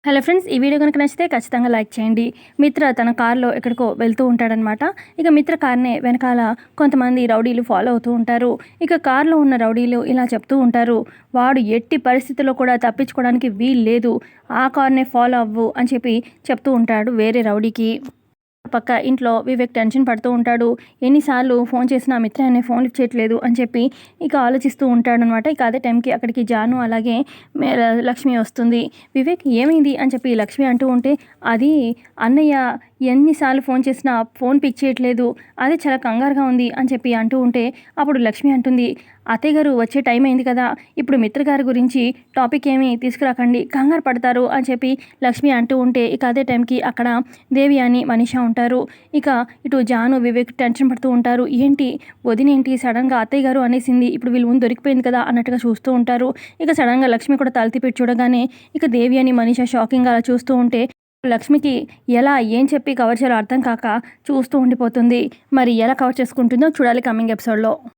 Hello friends, ఈ video కనుక నచ్చితే ఖచ్చితంగా లైక్ చేయండి. మిత్ర తన కారులో ఎక్కడికో వెళ్తూ ఉంటాడనమాట. ఇక మిత్ర కార్‌నే వెనకాల కొంతమంది రౌడీలు ఫాలో అవుతూ ఉంటారు. ఇక కార్‌లో ఉన్న రౌడీలు ఇలా చెప్తూ ఉంటారు. వాడు ఎట్టి పరిస్థితుల్లో కూడా తప్పించుకోవడానికి వీల్లేదు. ఆ కార్‌నే ఫాలో అవ్వు అని చెప్పి చెప్తూ ఉంటాడు వేరే రౌడీకి. పక్క ఇంట్లో వివేక్ టెన్షన్ పడుతూ ఉంటాడు. ఎన్నిసార్లు ఫోన్ చేసినా మిత్ర అనే ఫోన్ లిఫ్ట్ చేయట్లేదు అని చెప్పి ఇక ఆలోచిస్తూ ఉంటాడనమాట. ఇక అదే టైంకి అక్కడికి జాను అలాగే లక్ష్మి వస్తుంది. వివేక్ ఏమైంది అని చెప్పి లక్ష్మి అంటూ ఉంటే, అది అన్నయ్య ఎన్నిసార్లు ఫోన్ చేసినా ఫోన్ పిక్ చేయట్లేదు, అదే చాలా కంగారుగా ఉంది అని చెప్పి అంటూ ఉంటే, అప్పుడు లక్ష్మి అంటుంది, అత్తయ్య గారు వచ్చే టైం అయింది కదా, ఇప్పుడు మిత్ర గారి గురించి టాపిక్ ఏమీ తీసుకురాకండి, కంగారు పడతారు అని చెప్పి లక్ష్మి అంటూ ఉంటే, ఇక అదే టైంకి అక్కడ దేవి అని మనీషా ఉంటారు. ఇక ఇటు జాను వివేక్ టెన్షన్ పడుతూ ఉంటారు. ఏంటి వదినేంటి సడన్గా అత్తయ్య గారు అనేసింది, ఇప్పుడు వీళ్ళు ముందు దొరికిపోయింది కదా అన్నట్టుగా చూస్తూ ఉంటారు. ఇక సడన్గా లక్ష్మి కూడా తలతిపెట్టి చూడగానే ఇక దేవి అని మనీషా షాకింగ్గా అలా చూస్తూ ఉంటే, లక్ష్మికి ఎలా ఏం చెప్పి కవర్ చేయాలో అర్థం కాక చూస్తూ ఉండిపోతుంది. మరి ఎలా కవర్ చేసుకుంటుందో చూడాలి కమింగ్ ఎపిసోడ్‌లో.